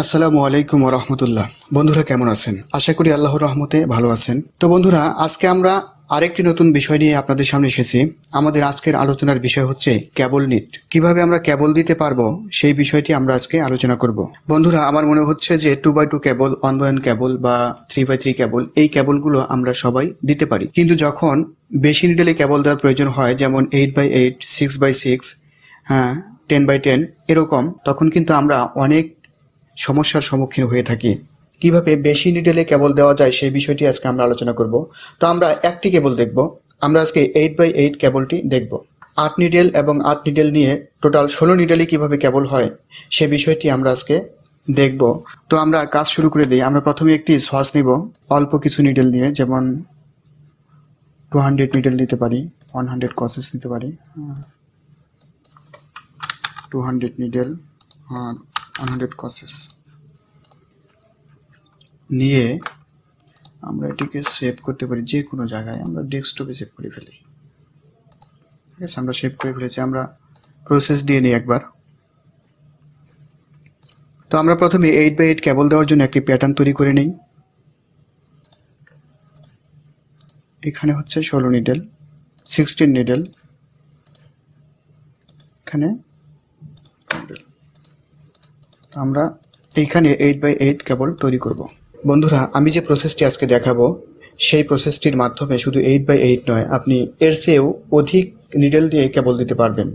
আসসালামু আলাইকুম ওয়া রাহমাতুল্লাহ। বন্ধুরা কেমন আছেন? আশা করি আল্লাহর রহমতে ভালো আছেন। তো বন্ধুরা, আজকে আমরা আরেকটি নতুন বিষয় নিয়ে আপনাদের সামনে এসেছি। আমাদের আজকের আলোচনার বিষয় হচ্ছে কেবল নিট। কিভাবে আমরা কেবল দিতে পারবো সেই বিষয়টি আমরা আজকে আলোচনা করব। বন্ধুরা, আমার মনে হচ্ছে যে 2x2 কেবল, 1x1 কেবল বা 3x3 কেবল, এই কেবলগুলো আমরা সবাই দিতে পারি। কিন্তু যখন বেশি নিডেলে কেবল দেওয়ার প্রয়োজন হয়, যেমন 8x8, 6x6, হ্যাঁ 10x10 এরকম, তখন কিন্তু আমরা অনেক সমস্যার সম্মুখীন হয়ে থাকি। কিভাবে বেশি নিডেলে কেবল দেওয়া যায় সেই বিষয়টি আজকে আমরা আলোচনা করব। তো আমরা একটি কেবল দেখব। আমরা আজকে 8x8 কেবলটি দেখব। 8 নিডেল এবং 8 নিডেল নিয়ে টোটাল 16 নিডেলে কিভাবে কেবল হয় সে বিষয়টি আমরা আজকে দেখব। তো আমরা কাজ শুরু করে দিই। আমরা প্রথমে একটি সস নিব অল্প কিছু নিডেল নিয়ে, যেমন 200 নিডেল নিতে পারি, 100 কসেস নিতে পারি, 200 নিডেল আর 100 কসেস নিয়ে আমরা এটিকে সেভ করতে পারি যে কোনো জায়গায়। আমরা ডেস্কটপে সেভ করে ফেলি। ঠিক আছে, আমরা সেভ করে ফেলেছি। আমরা প্রসেস দিয়ে নিই একবার। তো আমরা প্রথমে 8x8 কেবল দেওয়ার জন্য একটি প্যাটার্ন তৈরি করে নিই। এখানে হচ্ছে 16 নিডেল, 16 নিডেল, এখানে আমরা এইখানে 8x8 কেবল তৈরি করব। বন্ধুরা, আমি যে প্রসেসটি আজকে দেখাবো সেই প্রসেসটির মাধ্যমে শুধু 8x8 নয়, আপনি এর চেয়েও অধিক নিডেল দিয়ে কেবল দিতে পারবেন।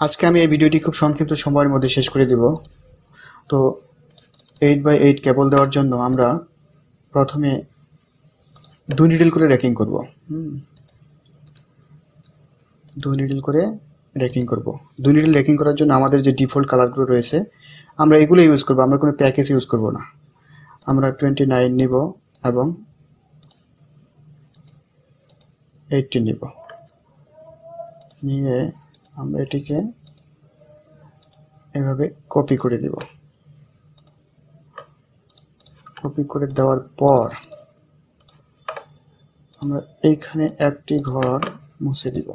আজকে আমি এই ভিডিওটি খুব সংক্ষিপ্ত সময়ের মধ্যে শেষ করে দেব। তো 8x8 কেবল দেওয়ার জন্য আমরা প্রথমে 2 নিডেল করে র্যাকিং করব। 2 নিডেল করে র্যাকিং করব। 2 নিডেল র্যাকিং করার জন্য আমাদের যে ডিফল্ট কালারগুলো রয়েছে আমরা এগুলো ইউজ করব। আমরা কোনো প্যাকেজ ইউজ করব না। আমরা 29 নিব এবং 18 নিব। নিয়ে আমরা এটিকে এভাবে কপি করে দেব। কপি করে দেওয়ার পর আমরা এইখানে একটি ঘর মুছে দিব।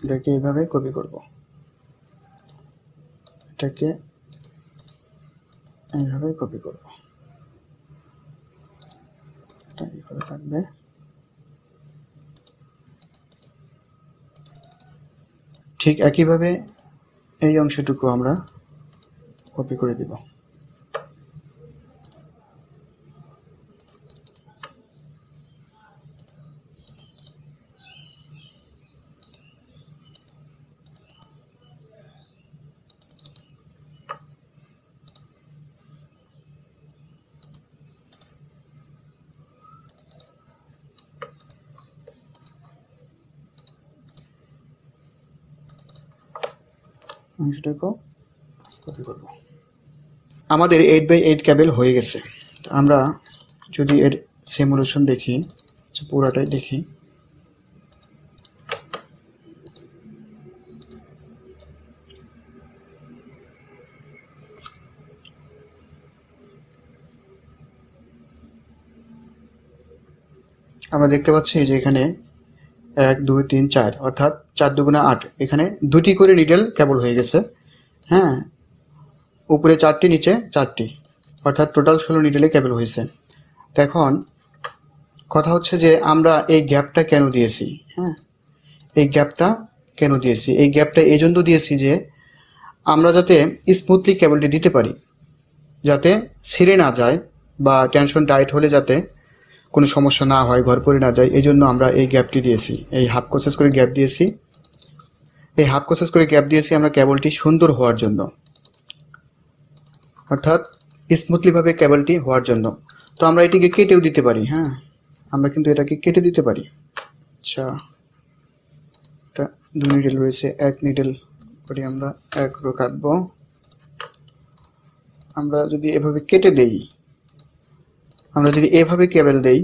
এটাকে এইভাবে কপি করব। এটাকে এইভাবে কপি করব। এটা এইভাবে থাকবে। ঠিক একইভাবে এই অংশটুকু আমরা কপি করে দিব। অংশটাকেও কপি করব। আমাদের 8x8 কেবল হয়ে গেছে। আমরা যদি এর সিমুলেশন দেখি, পুরাটাই দেখি, আমরা দেখতে পাচ্ছি যে এখানে 1 2 3 4 অর্থাৎ 4 2 8, এখানে 2টি করে নিডেল কেবল হয়ে গেছে। হ্যাঁ, উপরে 4টি, নিচে 4টি, অর্থাৎ টোটাল 16 নিডেলে কেবল হয়েছে। তো এখন কথা হচ্ছে যে আমরা এই গ্যাপটা কেন দিয়েছি। হ্যাঁ, এই গ্যাপটা কেন দিয়েছি? এই গ্যাপটা এই জন্য দিয়েছি যে আমরা যাতে স্মুথলি কেবলটি দিতে পারি, যাতে ছিঁড়ে না যায় বা টেনশন টাইট হলে যাতে কোনো সমস্যা না হয়, ঘর পড়ে না যায়, এই জন্য আমরা এই গ্যাপটি দিয়েছি। এই হাফ কোসেস করে গ্যাপ দিয়েছি। এই হাফ কোসেস করে গ্যাপ দিয়েছি আমরা কেবলটি সুন্দর হওয়ার জন্য, অর্থাৎ স্মুথলিভাবে কেবলটি হওয়ার জন্য। তো আমরা এটিকে কেটেও দিতে পারি। হ্যাঁ, আমরা কিন্তু এটাকে কেটে দিতে পারি। আচ্ছা, এটা 2 নিডেল রয়েছে, 1 নিডেল করে আমরা 1 রো কাটবো। আমরা যদি এভাবে কেটে দেই, আমরা যদি এভাবে কেবল দেই,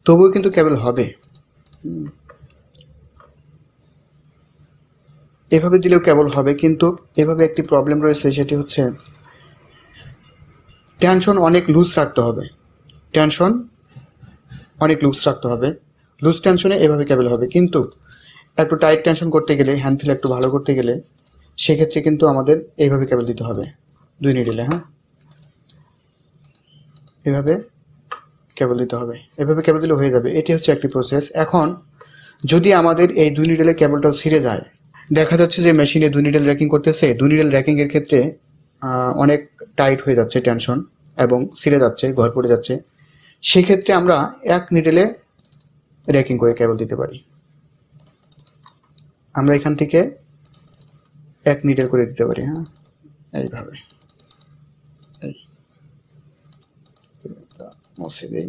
তবুও কিন্তু কেবল হবে। এভাবে দিলেও কেবল হবে, কিন্তু এভাবে একটি প্রবলেম রয়েছে, সেটি হচ্ছে টেনশন অনেক লুজ রাখতে হবে, টেনশন অনেক লুজ রাখতে হবে। লুজ টেনশনে এভাবে কেবল হবে, কিন্তু একটু টাইট টেনশন করতে গেলে, হ্যান্ড ফিল একটু ভালো করতে গেলে সেক্ষেত্রে কিন্তু আমাদের এইভাবে কেবল দিতে হবে 2 নিডেলে। হ্যাঁ, এভাবে কেবল দিতে হবে, এভাবে কেবল দিলে হয়ে যাবে। এটি হচ্ছে একটি প্রসেস। এখন যদি আমাদের এই 2 নিডেলে কেবলটাও ছিঁড়ে যায়, দেখা যাচ্ছে যে মেশিনে 2 নিডেল র্যাকিং করতেছে, 2 নিডেল র্যাকিংয়ের ক্ষেত্রে অনেক টাইট হয়ে যাচ্ছে টেনশন এবং ছিঁড়ে যাচ্ছে, ঘর পড়ে যাচ্ছে, সেক্ষেত্রে আমরা 1 নিডেলে র্যাকিং করে কেবল দিতে পারি। আমরা এখান থেকে 1 নিডেল করে দিতে পারি। হ্যাঁ, এইভাবে মুছে দেই।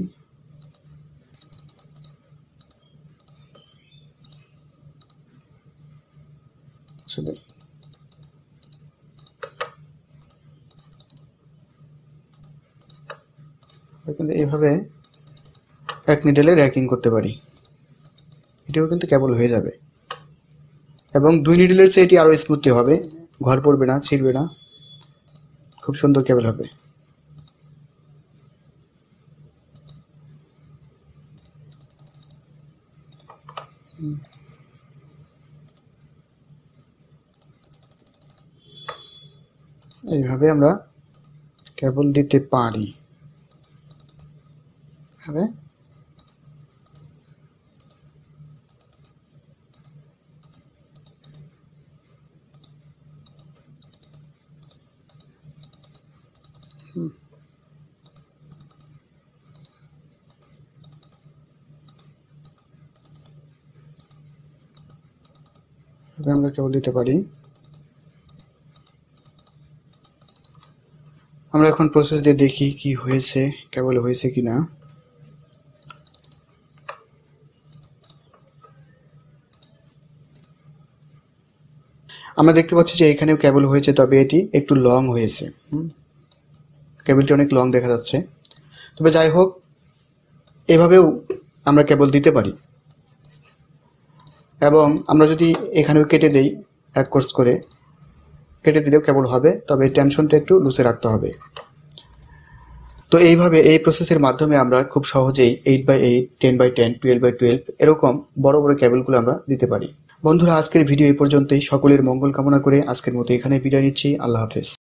কিন্তু এইভাবে 1 নিডেলে র্যাকিং করতে পারি, এটিও কিন্তু কেবল হয়ে যাবে। এবং 2 নিডেলের চেয়ে এটি আরও স্মুথলি হবে, ঘর পড়বে না, ছিঁড়বে না, খুব সুন্দর কেবল হবে। এইভাবে আমরা কেবল দিতে পারি। এভাবে আমরা কেবল দিতে পারি। আমরা এখন প্রসেস দিয়ে দেখি কি হয়েছে, কেবল হয়েছে কিনা। আমরা দেখতে পাচ্ছি যে এখানেও কেবল হয়েছে, তবে এটি একটু লং হয়েছে। কেবলটি অনেক লং দেখা যাচ্ছে। তবে যাই হোক, এভাবেও আমরা কেবল দিতে পারি। এবং আমরা যদি এখানেও কেটে দেই, 1 কোর্স করে কেটে দিলেও কেবল হবে, তবে টেনশনটা একটু লুজে রাখতে হবে। তো এইভাবে এই প্রসেসের মাধ্যমে আমরা খুব সহজেই 8x8, 10x10, 12x12 এরকম বড় বড় কেবলগুলো আমরা দিতে পারি। বন্ধুরা, আজকের ভিডিও এই পর্যন্তই। সকলের মঙ্গল কামনা করে আজকের মতো এখানে বিদায় নিচ্ছি। আল্লাহ হাফেজ।